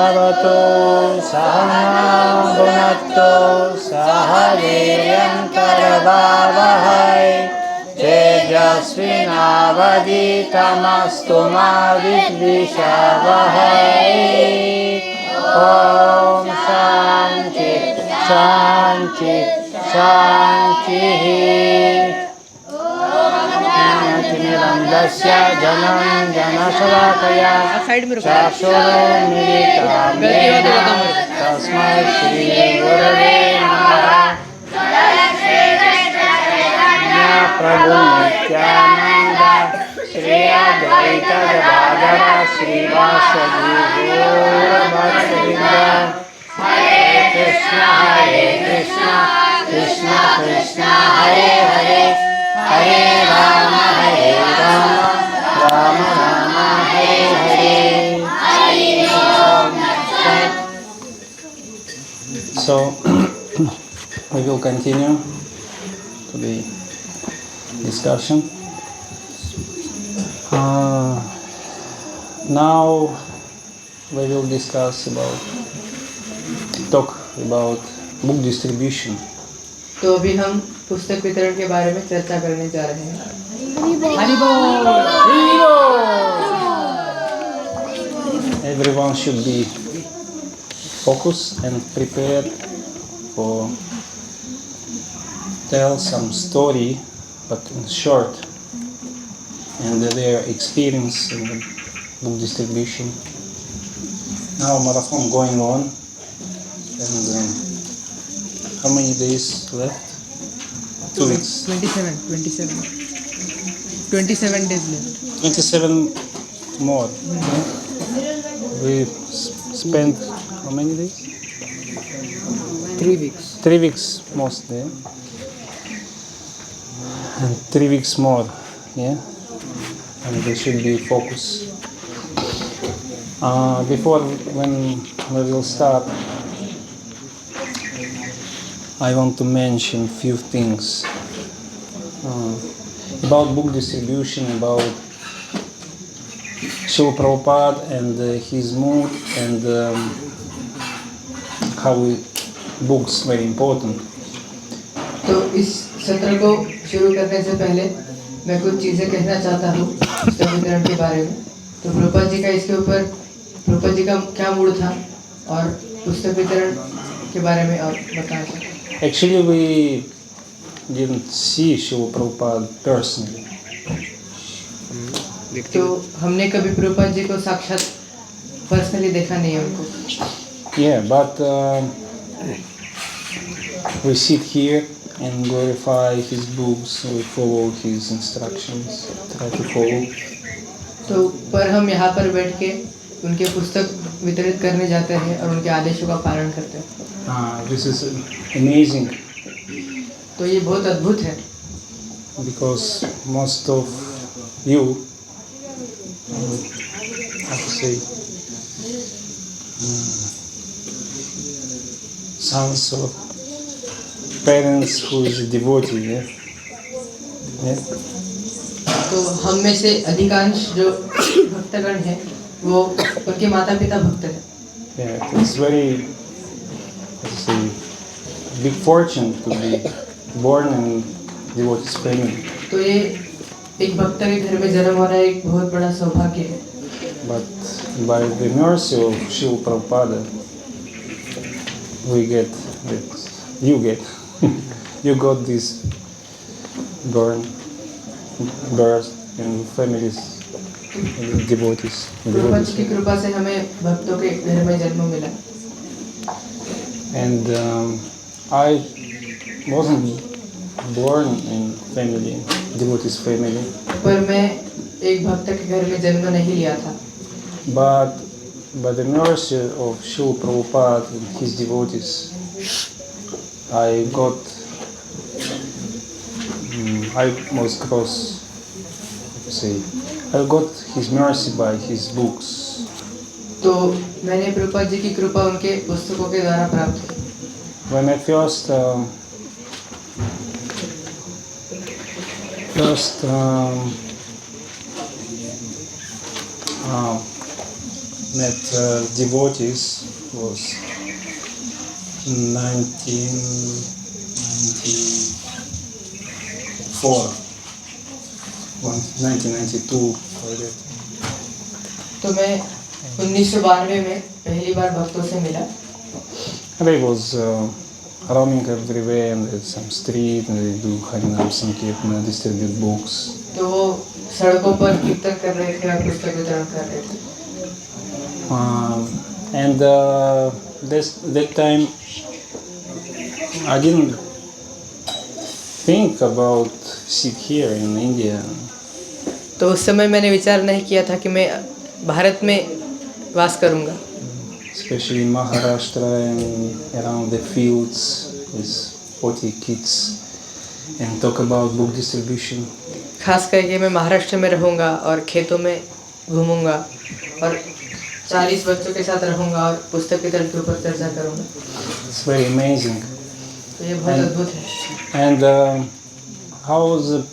भवतु सहनौ भुनक्तु सह वीर्यङ्करवावहै तेजस्विनावधीतमस्तु मा विद्विषावहै। ॐ शान्ति शान्ति शान्तिः। ज्ञानतिमिरन्धस्य जनं जनशलाकया चक्षुरुन्मीलितं येन तस्मै श्रीगुरवे नमः। प्रभु नित्यानंद श्री अद्वैत गदाधर श्रीवासदि गौर भक्तवृंद। हरे कृष्ण कृष्ण कृष्ण हरे हरे, हरे Ram Ram Ram Hare Hare. So we will continue to the discussion. Now we will talk about book distribution. तो अभी हम पुस्तक वितरण के बारे में चर्चा करने जा रहे हैं। Everyone should be focused and prepared for tell some story, but in short, and their experience in the book distribution. Now marathon going on, and how many days left? 2 weeks. 27 days left. 27 more. We spent how many days? 3 weeks. 3 weeks mostly. And 3 weeks more, yeah, and they should be focused. Before when we will start, I want to mention few things about book distribution, about Srila Prabhupada and his mood, and how books very important. तो इस सत्र को शुरू करने से पहले मैं कुछ चीज़ें कहना चाहता हूँ पुस्तक वितरण के बारे में। तो प्रभुपाद जी का इसके ऊपर प्रभुपाद जी का क्या मूड था और पुस्तक वितरण के बारे में आप बता सकते हैं। Actually, we didn't see Srila Prabhupada personally. तो हमने कभी प्रभुपाद जी को साक्षात पर्सनली देखा नहीं है उनको। Yeah, but we sit here and glorify his books, we follow his instructions, try to follow. तो पर हम यहाँ पर बैठ के उनके पुस्तक वितरित करने जाते हैं और उनके आदेशों का पालन करते हैं। This is amazing. तो ये बहुत अद्भुत है। Because most of you, how to say, sons of parents who is a devotee, yeah? तो हम में से अधिकांश जो भक्तगण हैं वो उनके माता पिता भक्त हैं। Yeah, it's very, how to say, big fortune to be born in devotee's family. तो ये एक भक्त के घर में जन्म होना एक बहुत बड़ा सौभाग्य है। But by the mercy of Srila Prabhupada, you got this birth in families, devotees. Prabhupada ji की कृपा से हमें भक्तों के घर में जन्म मिला। And I wasn't born in devotee's family. पर मैं एक भक्त के घर में जन्म नहीं लिया था। But by the mercy of Srila Prabhupada and his devotees, I got his mercy by his books. तो मैंने प्रभुपाद जी की कृपा उनके पुस्तकों के द्वारा प्राप्त की। When I first met devotees was 1994, 1992, like that. तो मैं 1992 में पहली बार भक्तों से मिला। And I was roaming everywhere in some street, and they do Harinam Sankirtana, distribute books. तो वो सड़कों पर कीर्तन कर रहे थे और पुस्तक वितरण कर रहे थे। And that time I didn't think about Sikh here in India. तो उस समय मैंने विचार नहीं किया था कि मैं भारत में वास करूंगा। Especially in Maharashtra and around the fields with 40 kids and talk about book distribution. खास करके मैं महाराष्ट्र में रहूंगा और खेतों में घूमूंगा और 40 बच्चों के साथ रहूंगा और पुस्तक वितरण के ऊपर चर्चा करूंगा। It's very amazing. तो ये बहुत अद्भुत है। And how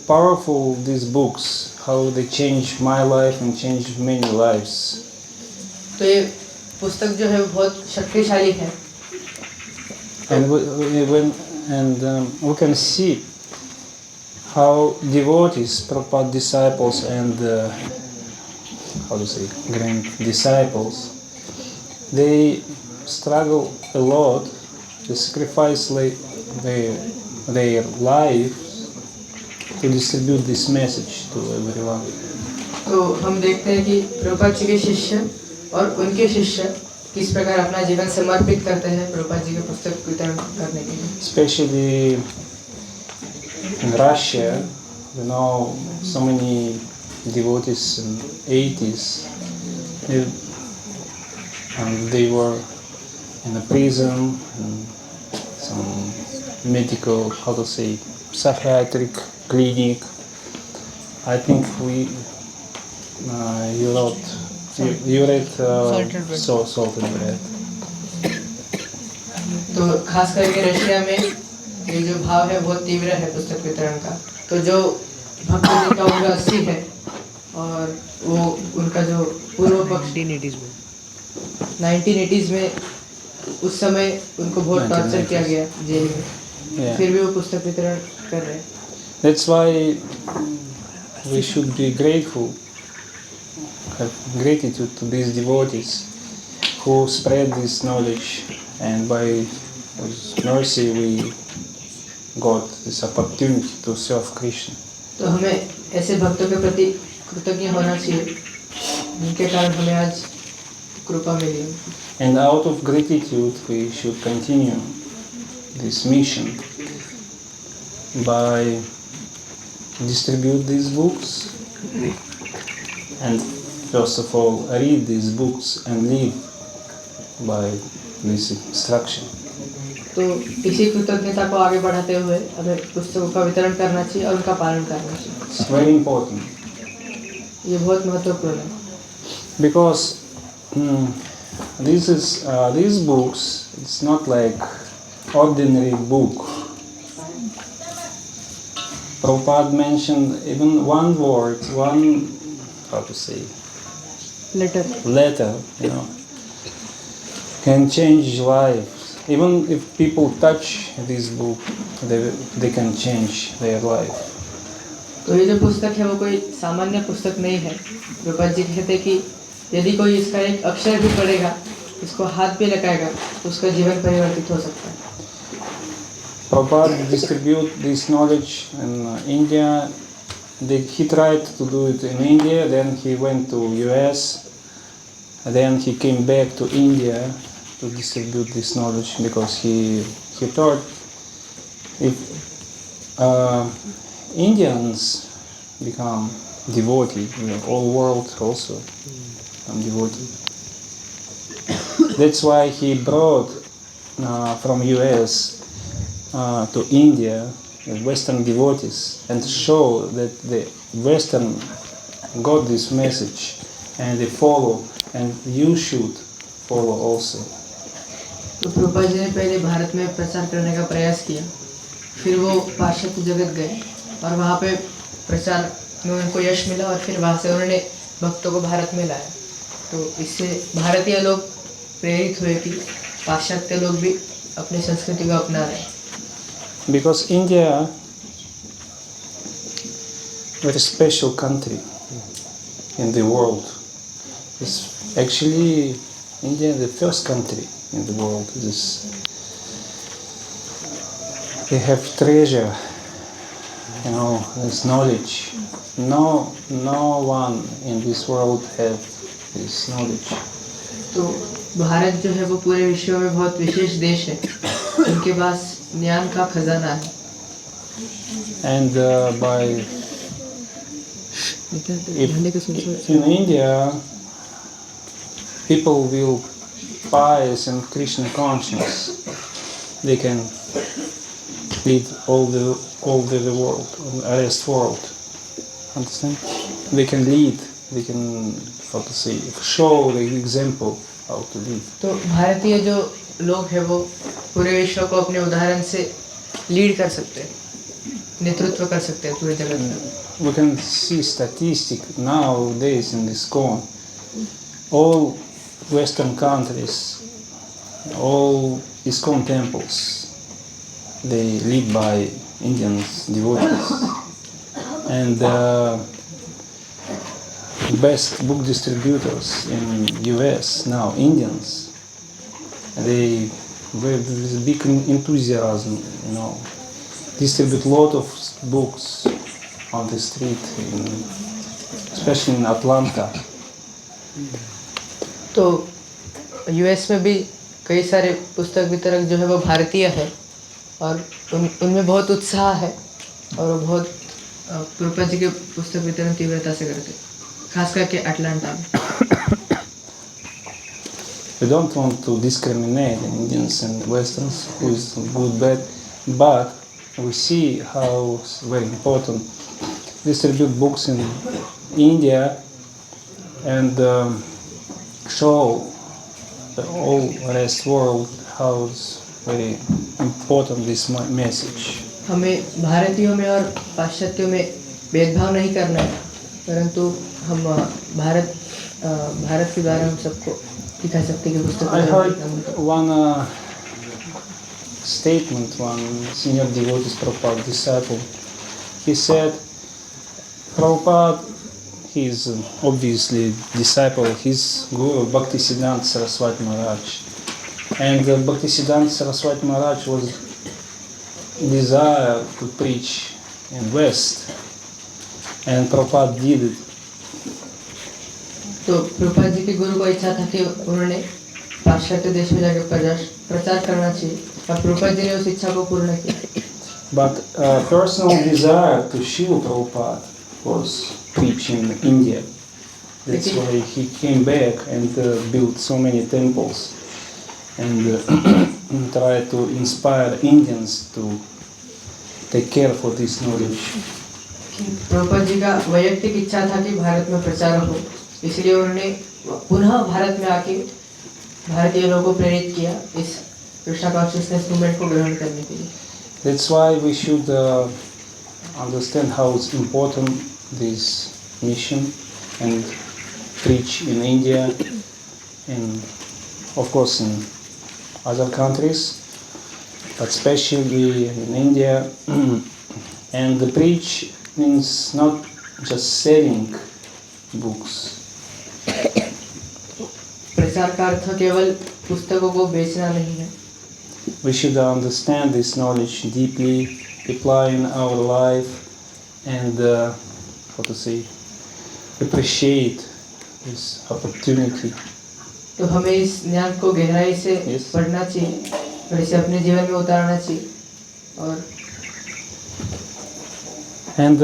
powerful these books, how they changed my life and changed many lives. तो ये पुस्तक जो है वो बहुत शक्तिशाली है। And we can see how devotees, Prabhupada disciples and grand disciples, they struggle a lot, they sacrifice their lives to distribute this message to everyone. तो हम देखते हैं कि प्रभुपाद जी के शिष्य और उनके शिष्य किस प्रकार अपना जीवन समर्पित करते हैं प्रभुपाद जी के पुस्तक वितरण करने के लिए। Especially in Russia, you know, so many devotees in 80s, and they were in a prison, and some medical, psychiatric clinic. I think you read Salt and Bread. तो खास करके रशिया में ये जो भाव है बहुत तीव्र है पुस्तक वितरण का। तो जो भक्त जी का उम्र 80 है और वो उनका जो पूर्व पक्ष 1980s में उस समय उनको बहुत टॉर्चर किया गया जेल में, फिर भी वो पुस्तक वितरण कर रहे हैं। That's why we should be grateful, have gratitude to these devotees who spread this knowledge, and by His mercy we got this opportunity to serve Krishna. तो हमें ऐसे भक्तों के प्रति कृतज्ञ होना चाहिए जिनके कारण हमें आज कृपा मिली है। And out of gratitude we should continue this mission by distribute these books and first of all read these books and live by this instruction. तो इसी कृतज्ञता को आगे बढ़ाते हुए हमें पुस्तकों का वितरण करना चाहिए और उनका पालन करना चाहिए। It's very important. ये बहुत महत्वपूर्ण है। Because these books, it's not like ordinary book. Prabhupada mentioned even one word, letter, can change lives. Even if people touch this book, they can change their life. तो ये जो पुस्तक है वो कोई सामान्य पुस्तक नहीं है। प्रभुपाद जी कहते हैं कि यदि कोई इसका एक अक्षर भी पढ़ेगा, इसको हाथ भी लगाएगा, तो उसका जीवन परिवर्तित हो सकता है। Prabhupada distribute this knowledge in India. He tried to do it in India, then he went to US, then he came back to India to distribute this knowledge because he thought if Indians become devotee, all world also become devotee. That's why he brought from US to India Western devotees and show that the Western got this message and they follow, and you should follow also. तो प्रभुपाद जी ने पहले भारत में प्रचार करने का प्रयास किया, फिर वो पाश्चात्य जगत गए और वहाँ पे प्रचार में उनको यश मिला और फिर वहाँ से उन्होंने भक्तों को भारत में लाया। तो तो इससे भारतीय लोग प्रेरित हुए कि पाश्चात्य लोग भी अपनी संस्कृति को अपना रहे हैं. Because India, very special country in the world. It's actually India, the first country in the world. They have treasure, this knowledge. No one in this world have this knowledge. तो भारत जो है वो पूरे विश्व में बहुत विशेष देश है. उनके पास ज्ञान का खजाना है. And in India, people will pious and Krishna conscious. They can lead all the world, rest world. Understand? They can lead. They can, show the example how to live. तो भारतीय जो लोग हैं वो पूरे विश्व को अपने उदाहरण से लीड कर सकते हैं, नेतृत्व कर सकते हैं पूरे जगत में. We can see statistic nowadays in this ISKCON. All Western countries, all ISKCON temples, they lead by Indians devotees. And best book distributors in US now, Indians, they with big enthusiasm, distribute a lot of books on the street, especially in Atlanta. तो US में भी कई सारे पुस्तक वितरक जो है वो भारतीय है और उनमें बहुत उत्साह है और वो बहुत प्रभुपाद जी के पुस्तक वितरण तीव्रता से करते हैं, खास करके अटलांटा में. We don't want to discriminate Indians and Westerns, who is good, bad, but we see how it's very important distribute books in India and show the whole rest world how it's very important this message. हमें भारतीयों में और पाश्चात्यों में भेदभाव नहीं करना है, परंतु हम भारत के द्वारा हम सबको दिखा सकते हैं कि पुस्तक. I heard one statement, one senior devotee Prabhupada disciple. He said, Prabhupada, he is obviously disciple of his guru Bhaktisiddhanta Saraswati Maharaj. And Bhaktisiddhanta Saraswati Maharaj was desire to preach in West, and Prabhupada did it. तो प्रभुपाद जी के गुरु को इच्छा था कि उन्होंने पाश्चात्य देश में जाकर प्रचार करना चाहिए और प्रभुपाद जी ने उस इच्छा को पूर्ण किया. But personal desire to Srila Prabhupada was preaching in India. That's why he came back and built so many temples and tried to inspire Indians to take care for this knowledge. Prabhupada ji का वैयक्तिक इच्छा था कि भारत में प्रचार हो, इसलिए उन्होंने पुनः भारत में आके भारतीय लोगों को प्रेरित किया इस कृष्णा कॉन्शियसनेस मूवमेंट को ग्रहण करने के लिए. That's why we should understand how it's important this mission and preach in India and of course in other countries, but especially in India. And the preach means not just selling books. प्रचार का अर्थ केवल पुस्तकों को बेचना नहीं है. We should understand this knowledge deeply, apply in our life, and appreciate this opportunity. तो हमें इस ज्ञान को गहराई से पढ़ना चाहिए और इसे अपने जीवन में उतारना चाहिए. और And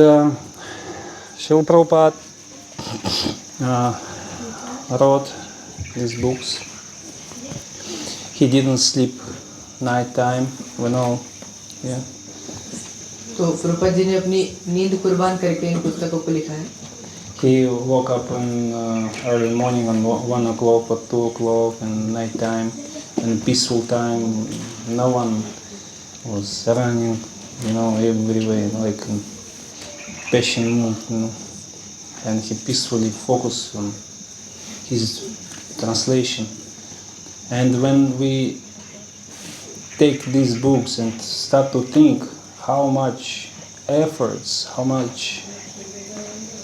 Srila Prabhupada wrote these books. He didn't sleep night time, yeah. तो प्रभुपाद जी ने अपनी नींद कुर्बान करके इन पुस्तकों को लिखा है. He woke up in early morning on 1 o'clock or 2 o'clock and night time and peaceful time. No one was running, everywhere, like in passion mood, and he peacefully focused on his translation. And when we take these books and start to think how much efforts, how much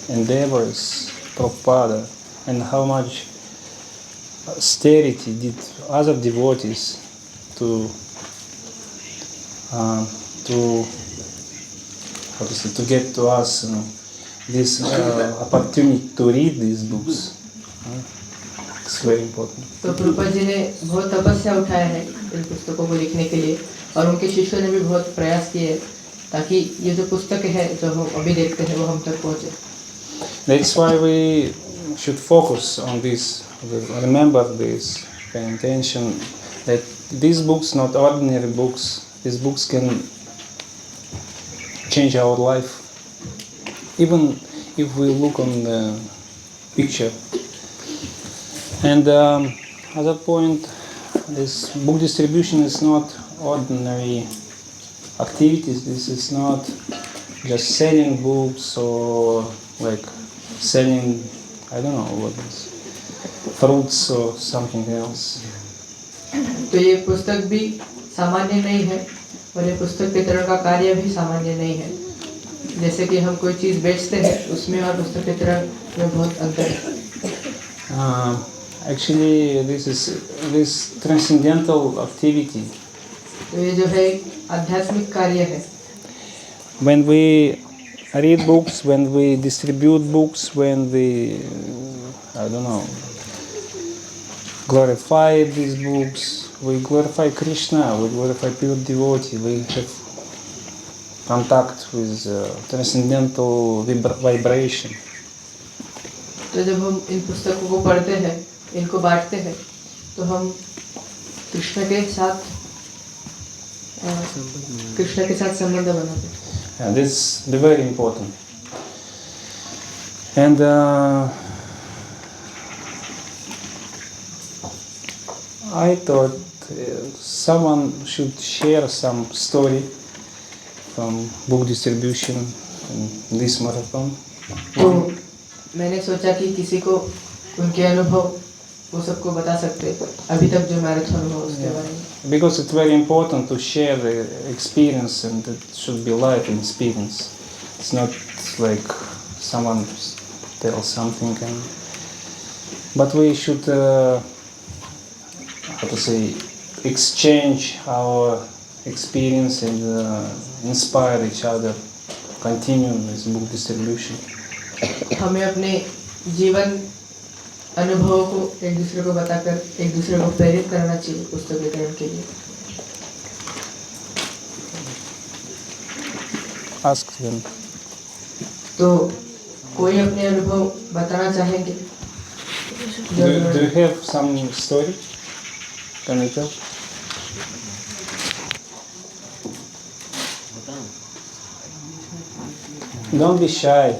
endeavors Prabhupada and how much austerity did other devotees to to get to us this opportunity to read these books. It's very important. तो प्रभुपाद जी ने बहुत तपस्या उठाया है इन पुस्तकों को लिखने के लिए और उनके शिष्यों ने भी बहुत प्रयास किए ताकि ये जो पुस्तक है जो हम अभी देखते हैं वो हम तक पहुँचे. That's why we should focus on this, remember this, pay attention that these books, not ordinary books, these books can change our life. Even if we look on the picture. And other point, this book distribution is not ordinary activities. This is not just selling books or like selling, I don't know what is, fruits or something else. तो ये पुस्तक भी सामान्य नहीं है और ये पुस्तक वितरण का कार्य भी सामान्य नहीं है. जैसे कि हम कोई चीज़ बेचते हैं उसमें और पुस्तक वितरण में बहुत अंतर है. Actually, this transcendental activity. तो ये जो है आध्यात्मिक कार्य है. When we read books, when we distribute books, when we, I don't know, glorify these books, we glorify Krishna, we glorify pure devotee, we have contact with transcendental vibration. तो जब हम इन पुस्तकों को पढ़ते हैं, इनको बांटते हैं, तो हम कृष्ण के साथ संबंध बनाते हैं. And this is very important. And I thought someone should share some story from book distribution in this marathon. तो मैंने सोचा कि किसी को उनके अनुभव वो सबको बता सकते अभी तक जो मैराथन हुआ उसके बारे में. Because it's very important to share the experience, and it should be life experience. It's not like someone tells something, but we should exchange our experience and inspire each other to continue this book distribution. हमें अपने जीवन अनुभवों को एक दूसरे को बताकर एक दूसरे को प्रेरित करना चाहिए पुस्तक वितरण के लिए. Ask them. तो कोई अपने अनुभव बताना चाहेंगे? Do you have some story? Can you tell? Don't be shy.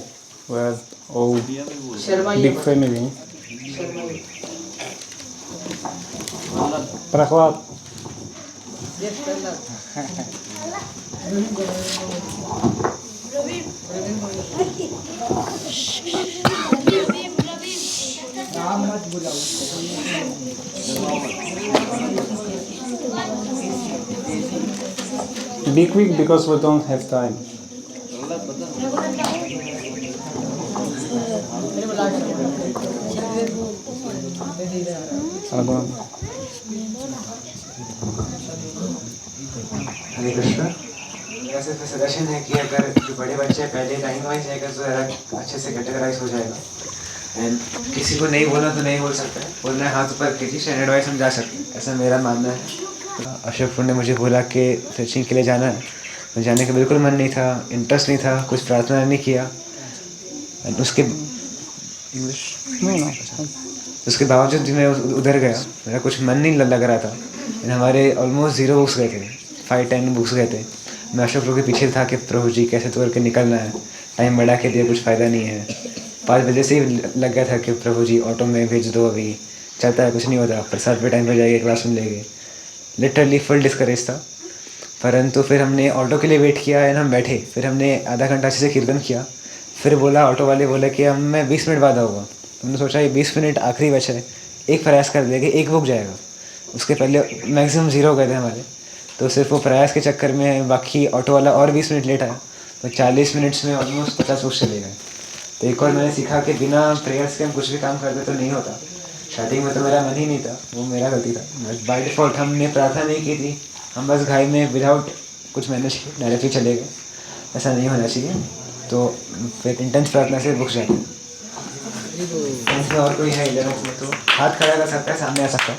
We're all big family. Прохлад. Be quick because we don't have time. हरे कृष्ण. ऐसे सजेशन है कि अगर जो बड़े बच्चे पहले टाइम वाइज जाएगा तो ज़रा अच्छे से कैटेगराइज हो जाएगा. एंड किसी को नहीं बोलना तो नहीं बोल सकता है, बोलना है हाथ ऊपर कीजिए, स्टैंडर्ड वाइज हम जा सकते हैं, ऐसा मेरा मानना है. अशोकपुर ने मुझे बोला कि फीचिंग के लिए जाना है. मुझे जाने का बिल्कुल मन नहीं था, इंटरेस्ट नहीं था, कुछ प्रार्थना नहीं किया. उसके उसके बावजूद भी मैं उधर गया. मेरा कुछ मन नहीं लग रहा था. हमारे ऑलमोस्ट 0 बुक्स गए थे, 5-10 बुक्स गए थे. मैं अशोक के पीछे था कि प्रभु जी कैसे तोड़ के निकलना है, टाइम बढ़ा के दिया कुछ फ़ायदा नहीं है. 5 बजे से ही लग गया था कि प्रभु जी ऑटो में भेज दो, अभी चलता है कुछ नहीं होता, प्रसाद पे टाइम पर जाएगा, क्लास में लेंगे. लिटरली फुल डिस्करेज था. परंतु फिर हमने ऑटो के लिए वेट किया एंड हम बैठे. फिर हमने आधा घंटा अच्छे से कीर्तन किया. फिर बोला ऑटो वाले बोले कि हम मैं 20 मिनट बाद आऊँगा. हमने सोचा ये 20 मिनट आखिरी बचे हैं, एक प्रयास कर दिया कि एक बुक जाएगा। उसके पहले मैक्सिमम 0 हो गए थे हमारे, तो सिर्फ वो प्रयास के चक्कर में बाकी ऑटो वाला और 20 मिनट लेट आया, तो 40 मिनट्स में ऑलमोस्ट 50 बुक्स चले गए। तो एक और मैंने सीखा कि बिना प्रेयर्स के हम कुछ भी काम करते तो नहीं होता। स्टार्टिंग में तो मेरा मन ही नहीं था, वो मेरा गलती था। बस बाय डिफ़ॉल्ट हमने प्रार्थना नहीं की थी, हम बस घाई में विदाउट कुछ मैनेज किए डायरेक्टली चले गए। ऐसा नहीं होना चाहिए। तो फिर इंटेंस प्रार्थना से बुक्स जाते हैं। इसमें और कोई है 11th में तो हाथ खड़ा कर सकता है, सामने आ सकता है।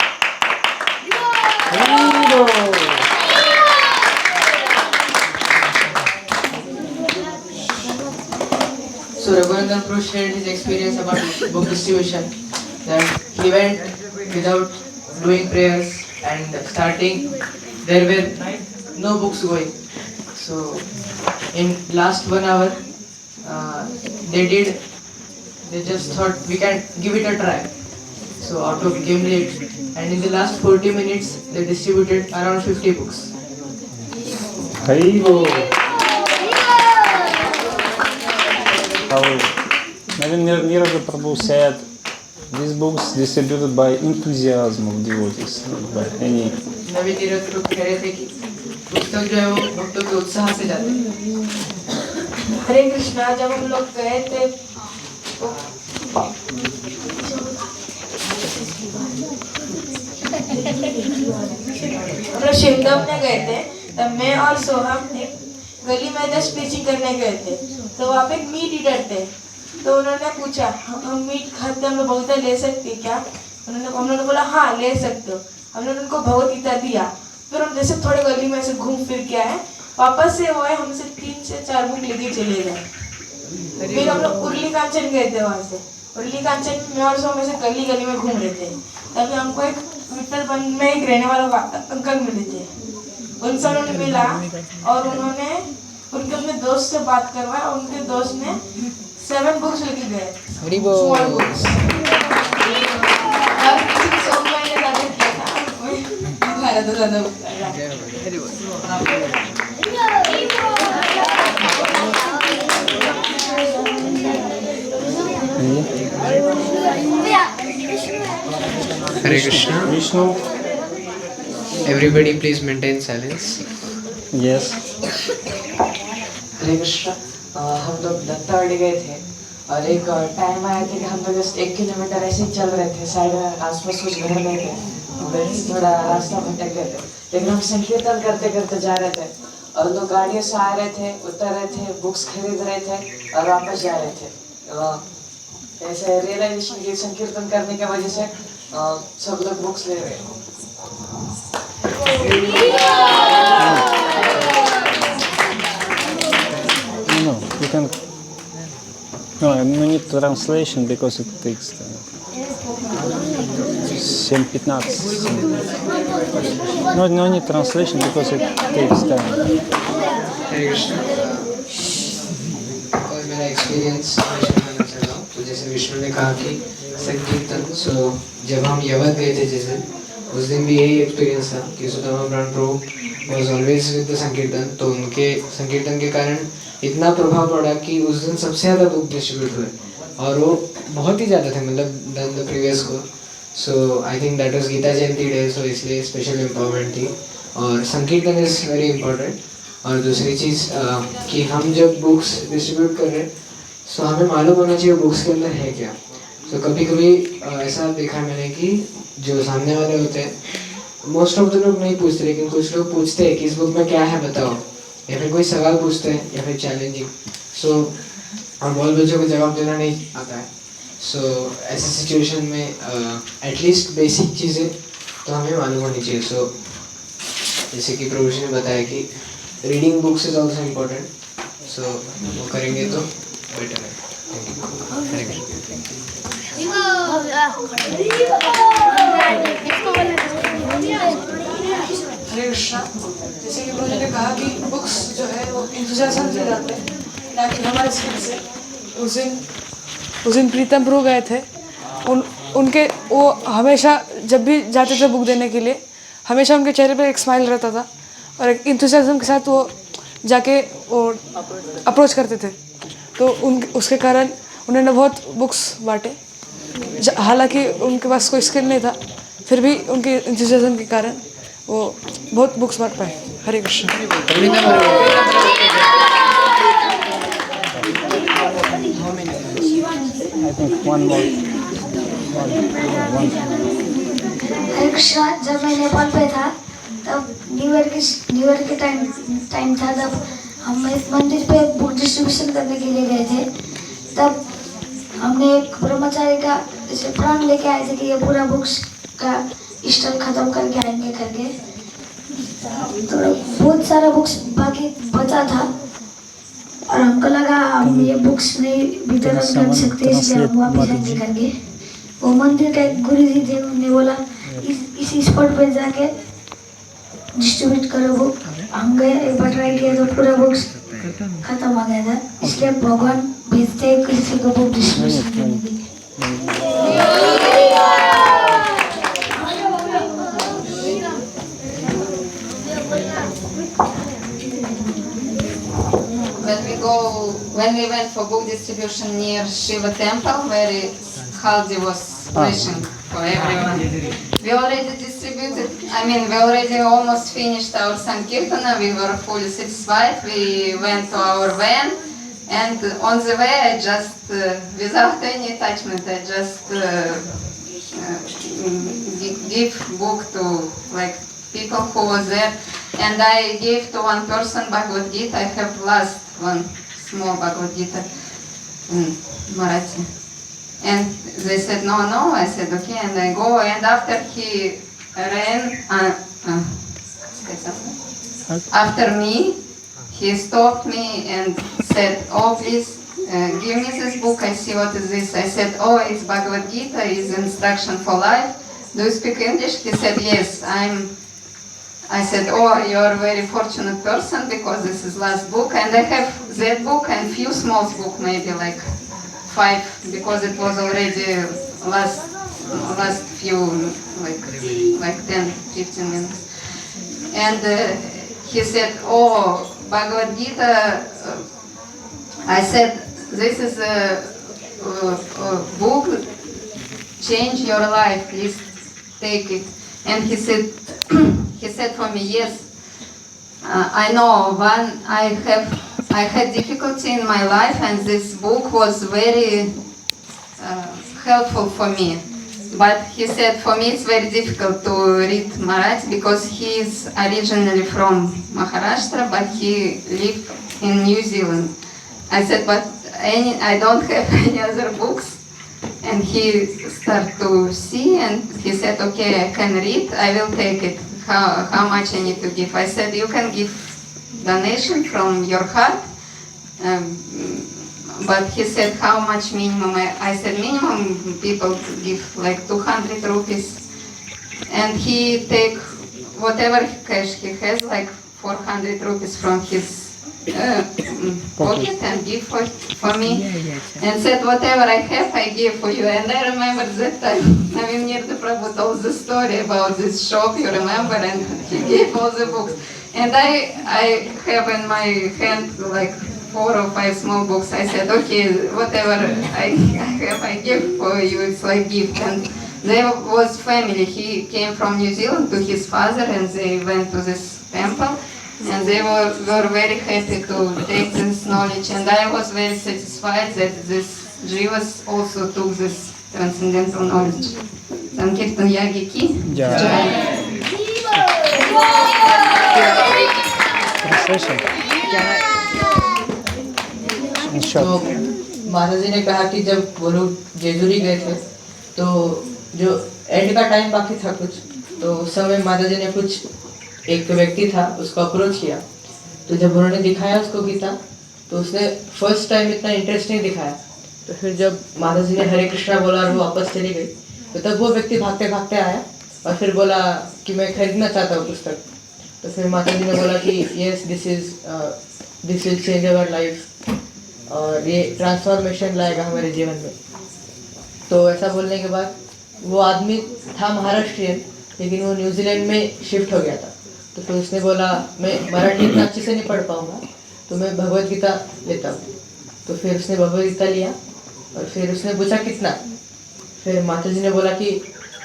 So Raghunandan Pro shared his experience about book distribution. That he went without doing prayers and starting there were no books going. So in last 1 hour they just thought we can give it a try. So auto became late and in the last 40 minutes they distributed around 50 books. Haribo. How Nirada Prabhu said, these books distributed by enthusiasm of devotees, not by any. नवी नीरज प्रभु कह रहे थे कि पुस्तक जो है वो भक्तों के उत्साह से जाते हैं। हरे कृष्णा, जब हम लोग गए थे हम लोग शिवदम में गए थे, तब मैं और सोहम एक गली में जस्ट प्रीचिंग करने गए थे। तो वहाँ पे एक मीट ईटर थे, तो उन्होंने पूछा हम मीट खाते हम लोग भगवता ले सकते क्या? उन्होंने बोला हाँ ले सकते हो। हमने उनको भगवत दिया। फिर हम जैसे थोड़ी गली में से घूम फिर के आए, वापस से वो है हमसे 3 से 4 बुक लेके चले गए। फिर हम लोग उर्ली कांचन गए थे। वहाँ से उर्ली कांचन में और सो में से गली गली में घूम रहे थे, तभी हमको एक विट्ठल वन में एक रहने वाला अंकल मिले थे। उनसे उन्होंने मिला और उन्होंने उनके अपने दोस्त से बात करवाया। उनके दोस्त ने 7 बुक्स लेके गए, स्मॉल बुक्स। और किसी की 100 महीने ज़्यादा किया था, भारत ज़्यादा Hare Krishna. Vishnu? Everybody please maintain silence. Yes. हरे कृष्ण। हम लोग दत्तावाड़ी गए थे और एक टाइम आया था कि हम लोग जस्ट 1 किलोमीटर ऐसे ही चल रहे थे, साइड में आसपास कुछ घर नहीं थे, बस थोड़ा रास्ता भटक गए थे। लेकिन हम संकीर्तन करते करते जा रहे थे और लोग गाड़ियों से आ रहे थे, उतर रहे थे, बुक्स खरीद रहे थे और वापस जा रहे थे। ऐसे रियलाइजेशन की संकीर्तन करने की वजह से सब लोग बुक्स ले रहे हैं। No, you can. No, no need translation because it takes time. 7:15. No need translation because it takes time. हरे कृष्ण। और मेरा एक्सपीरियंस बताना चाहता हूँ। तो जैसे विष्णु ने कहा कि संकीर्तन, सो जब हम यवत गए थे जिस दिन, उस दिन भी यही एक्सपीरियंस था कि Sudama brand Prabhu was always with the संकीर्तन। तो उनके संकीर्तन के कारण इतना प्रभाव पड़ा कि उस दिन सबसे ज़्यादा बुक डिस्ट्रीब्यूट हुए और वो बहुत ही ज़्यादा थे, मतलब देन द प्रीवियस को। So I think that was Gita Jayanti day, so इसलिए स्पेशल इम्पोर्टेंट थी। और संकीर्तन इज़ वेरी इम्पोर्टेंट। और दूसरी चीज़ कि हम जब बुक्स डिस्ट्रीब्यूट कर रहे हैं, सो हमें मालूम होना चाहिए बुक्स के अंदर है क्या। सो कभी कभी ऐसा देखा मैंने कि जो सामने वाले होते हैं, मोस्ट ऑफ द लोग नहीं पूछते, लेकिन कुछ लोग पूछते हैं कि इस बुक में क्या है बताओ, या फिर कोई सवाल पूछते हैं या फिर चैलेंजिंग। सो और बहुत बच्चों को जवाब देना नहीं आता है। सो ऐसी सिचुएशन में एटलीस्ट बेसिक चीज़ें तो हमें मालूम होनी चाहिए। सो जैसे कि प्रभु जी ने बताया कि reading books is also important, so वो करेंगे तो बेटर है। Thank you. हरे हरे कृष्णा। जैसे कि उन्होंने कहा कि बुक्स जो है वो इंतजाम से जाते हैं, ना कि हमारे स्किल से। उस दिन प्रीतम प्रभु गए थे, उनके वो हमेशा जब भी जाते थे बुक देने के लिए, हमेशा उनके चेहरे पे एक स्माइल रहता था और एक इंतजाम के साथ वो जाके वो अप्रोच करते थे। तो उसके कारण उन्होंने बहुत बुक्स बांटे हालांकि उनके पास कोई स्किल नहीं था, फिर भी उनके इंथुसियाज्म के कारण वो बहुत बुक्स पढ़ पाए। हरे Krishna. I think one more. हरे कृष्णा, जब मैं नेपाल पे था तब न्यू ईयर के टाइम था, तब हम एक मंदिर पे बुक डिस्ट्रीब्यूशन करने के लिए गए थे। तब हमने एक ब्रह्मचारी का जैसे प्रण लेके आए थे कि ये पूरा बुक्स का स्टॉल खत्म करके आएंगे करके। तो बहुत सारा बुक्स बाकी बचा था और हमको लगा हम ये बुक्स नहीं वितरण कर सकते, इसलिए हम वापस आएंगे करके। वो मंदिर का एक गुरु जी थे, उन्होंने बोला इस स्पॉट पे जाके डिस्ट्रीब्यूट करो बुक। हम गए, एक बार ट्राई किया तो पूरा बुक्स खत्म हो गया था, इसलिए भगवान भेजते हैं किसी को बुक डिस्ट्रीब्यूशन करने के लिए। When we went for book distribution near Shiva temple, where Haldi was preaching for everyone, we already distributed, we already almost finished our Sankirtana, we were fully satisfied, we went to our van, and on the way I just, without any attachment, I just give book to people who was there, and I gave to one person Bhagavad Gita. I have lost one small Bhagavad Gita in Marathi. And they said, no. I said, okay, and I go, and after he ran, after me, he stopped me and said, oh, please, give me this book, I see what is this. I said, oh, it's Bhagavad Gita, it's instruction for life. Do you speak English? He said, yes, I said, oh, you're a very fortunate person because this is last book, and I have that book and few small book, maybe like 5, because it was already last few, like 10, 15 minutes. And he said, oh, Bhagavad Gita, I said, this is a book, change your life, please take it. And he said for me, yes, I know when I had difficulty in my life, and this book was very helpful for me. But he said for me it's very difficult to read Marathi because he is originally from Maharashtra, but he lived in New Zealand. I said, but I don't have any other books. And he started to see, and he said, okay, I can read, I will take it. How much I need to give? I said, you can give donation from your heart. But he said, how much minimum? I said, minimum people give like 200 rupees. And he take whatever cash he has, like 400 rupees from his pocket and give for me. And said, whatever I have, I give for you. And I remember that time, Navin Nirde Prabhu told the story about this shop, you remember, and he gave all the books. And I have in my hand like 4 or 5 small books. I said, okay, whatever I have, I give for you, it's like gift. And there was family, he came from New Zealand to his father, and they went to this temple. And they were very happy to take this knowledge, and I was very satisfied that this Jivas also took this transcendental knowledge. Sankirtan Yagi ki तो महाराज जी ने कहा कि जब वो लोग जेजुरी गए थे तो जो एंड का टाइम बाकी था कुछ, तो उस समय महाराज जी ने कुछ एक व्यक्ति था उसको अप्रोच किया। तो जब उन्होंने दिखाया उसको गीता, तो उसने फर्स्ट टाइम इतना इंटरेस्ट नहीं दिखाया। तो फिर जब महाराज जी ने हरे कृष्णा बोला और वो वापस चली गई, तो तब वो व्यक्ति भागते भागते आया और फिर बोला कि मैं खरीदना चाहता हूँ पुस्तक। तो फिर माता जी ने बोला कि yes, this will change our life, और ये ट्रांसफॉर्मेशन लाएगा हमारे जीवन में। तो ऐसा बोलने के बाद वो आदमी था महाराष्ट्रियन, लेकिन वो न्यूजीलैंड में शिफ्ट हो गया था। तो फिर उसने बोला मैं मराठी इतना अच्छे से नहीं पढ़ पाऊँगा, तो मैं भगवद गीता लेता हूँ। तो फिर उसने भगवद गीता लिया और फिर उसने पूछा कितना, फिर माता जी ने बोला कि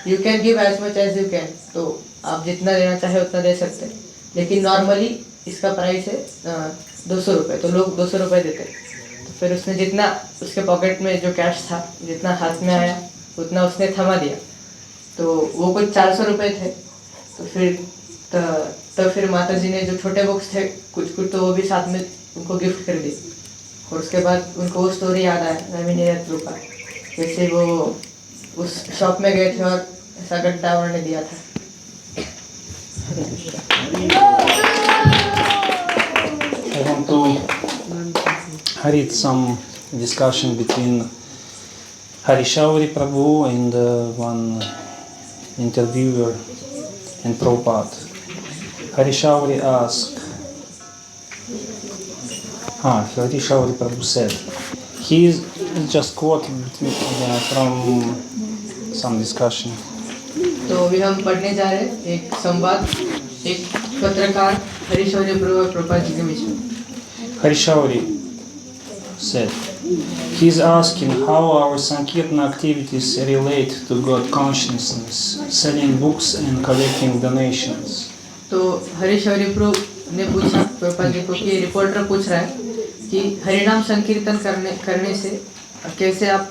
you can give as much as you can, तो आप जितना देना चाहे उतना दे सकते हैं, लेकिन नॉर्मली इसका प्राइस है 200 रुपये, तो लोग 200 रुपये देते। तो फिर उसने जितना उसके पॉकेट में जो कैश था, जितना हाथ में आया उतना उसने थमा दिया, तो वो कुछ 400 रुपये थे। तो फिर माता जी ने जो छोटे बुक्स थे कुछ कुछ, तो वो भी साथ में उनको गिफ्ट कर दी। और उसके बाद उनको वो स्टोरी याद आया रविनीरत्न का, जैसे वो उस शॉप में गए थे और ऐसा गड्ढा उन्होंने दिया था। I want to read some discussion between Harishauri Prabhu and one interviewer and Prabhupada. Harishauri asked, Harishauri Prabhu said, he is just quoted from some discussion. तो अभी हम पढ़ने जा रहे हैं एक संवाद, एक पत्रकार हरीशौरी प्रभु और प्रभुपाद जी के बीच में। Harishauri said, he is asking how our Sankirtana activities relate to God consciousness, selling books and collecting donations. तो हरीशौरी प्रभु ने पूछा प्रभुपाद जी को कि रिपोर्टर पूछ रहा है कि हरिनाम संकीर्तन करने से कैसे आप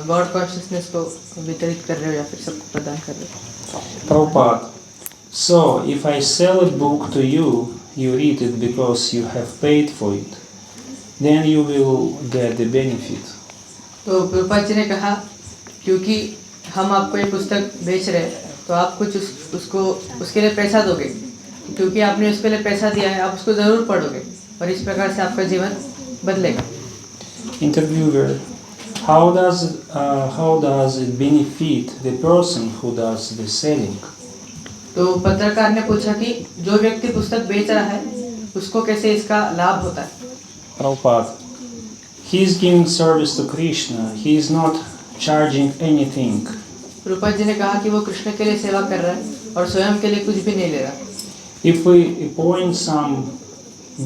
गॉड कॉन्शियसनेस को वितरित कर रहे हो या फिर सबको प्रदान कर रहे हो। Prabhupada, so if I sell a book to you, you read it because you have paid for it, then you will get the benefit. तो प्रभुपाद जी ने कहा क्योंकि हम आपको एक पुस्तक बेच रहे हैं तो आप कुछ उसको उसके लिए पैसा दोगे, क्योंकि आपने उसके लिए पैसा दिया है आप उसको ज़रूर पढ़ोगे और इस प्रकार से आपका जीवन बदलेगा। Interviewer, how does it benefit the person who does the selling? तो पत्रकार ने पूछा कि जो व्यक्ति पुस्तक बेच रहा है उसको कैसे इसका लाभ होता है। Prabhupada, he is giving service to Krishna, he is not charging anything. Prabhupada ji ने कहा कि वो कृष्ण के लिए सेवा कर रहा है और स्वयं के लिए कुछ भी नहीं ले रहा। If we appoint some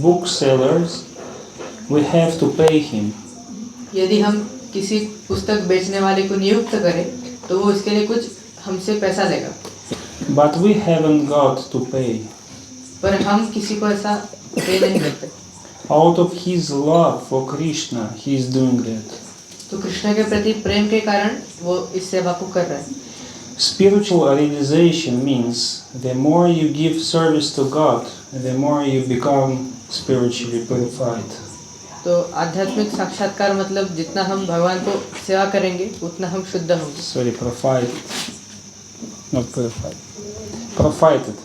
booksellers, we have to pay him. यदि हम किसी पुस्तक बेचने वाले को नियुक्त करें तो वो इसके लिए कुछ हमसे पैसा लेगा। But we haven't got to pay. पर हम किसी को ऐसा पे नहीं करते। Out of his love for Krishna, he is doing that. तो कृष्ण के प्रति प्रेम के कारण वो इस सेवा को कर रहा है। Spiritual realization means the more you give service to God, the more you become spiritually purified. तो आध्यात्मिक साक्षात्कार मतलब जितना हम भगवान को सेवा करेंगे उतना हम शुद्ध होंगे। Sorry, purified. Not purified. Profited.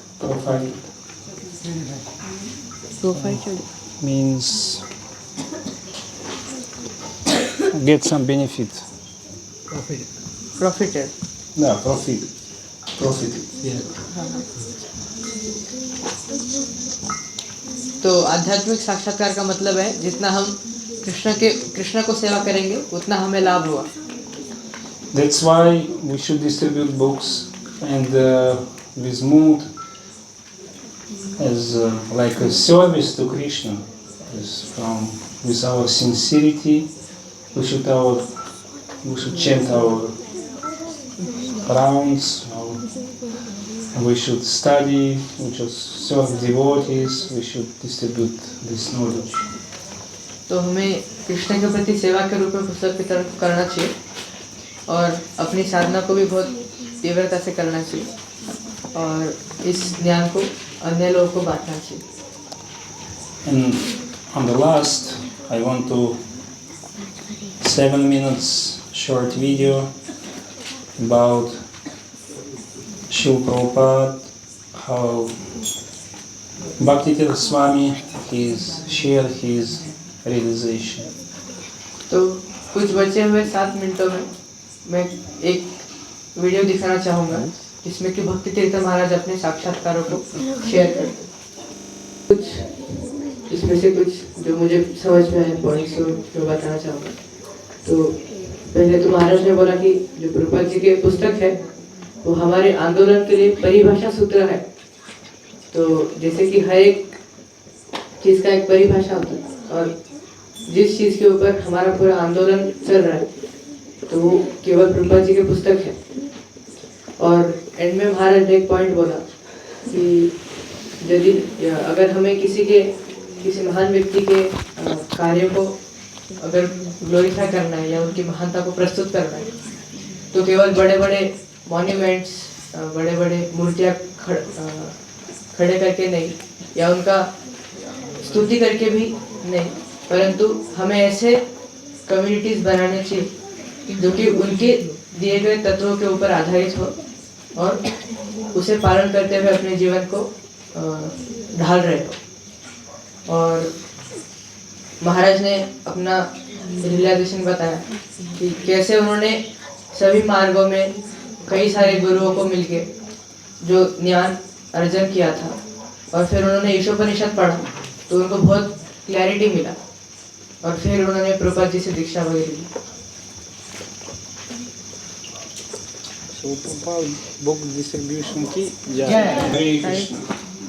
Means get some benefit. Profited. No, profited. Yeah. तो आध्यात्मिक साक्षात्कार का मतलब है जितना हम कृष्ण को सेवा करेंगे उतना हमें लाभ हुआ। That's why we should distribute books and with mood as like a service to Krishna. With our sincerity, we should chant our rounds. We should study, we should serve devotees, we should distribute this knowledge. तो हमें कृष्ण के प्रति सेवा के रूप में पुस्तक वितरण करना चाहिए और अपनी साधना को भी बहुत तीव्रता से करना चाहिए और इस ज्ञान को अन्य लोगों को बांटना चाहिए। And on the last, I want to 7 minutes short video about Srila Prabhupada, how Bhaktivedanta Swami shared his realization. तो कुछ बचे हुए 7 मिनटों में मैं एक वीडियो दिखाना चाहूँगा जिसमें कि भक्ति तीर्थ महाराज अपने साक्षात्कारों को शेयर करते हैं। कुछ इसमें से कुछ जो मुझे समझ में आए पॉइंट्स को बताना चाहूँगा। तो पहले तो महाराज ने बोला कि जो प्रभुपाद जी की पुस्तक है वो हमारे आंदोलन के लिए परिभाषा सूत्र है। तो जैसे कि हर एक चीज़ का एक परिभाषा होता है और जिस चीज़ के ऊपर हमारा पूरा आंदोलन चल रहा है तो वो केवल प्रभुपाद जी की पुस्तक है। और एंड में महाराज ने एक पॉइंट बोला कि यदि अगर हमें किसी महान व्यक्ति के कार्य को अगर ग्लोरीफाई करना है या उनकी महानता को प्रस्तुत करना है तो केवल बड़े बड़े मॉन्यूमेंट्स, बड़े बड़े मूर्तियाँ खड़े करके नहीं या उनका स्तुति करके भी नहीं, परंतु हमें ऐसे कम्युनिटीज़ बनाने चाहिए जो कि उनके दिए गए तत्वों के ऊपर आधारित हो और उसे पालन करते हुए अपने जीवन को ढाल रहे हो। और महाराज ने अपना रियलाइजेशन बताया कि कैसे उन्होंने सभी मार्गों में कई सारे गुरुओं को मिलके जो ज्ञान अर्जन किया था और फिर उन्होंने ईशोपनिषद पढ़ा तो उनको बहुत क्लैरिटी मिला और फिर उन्होंने प्रभुपाद जी से दीक्षा वगैरह ली। So, बुक डिस्ट्रीब्यूशन की जय। हरे कृष्ण।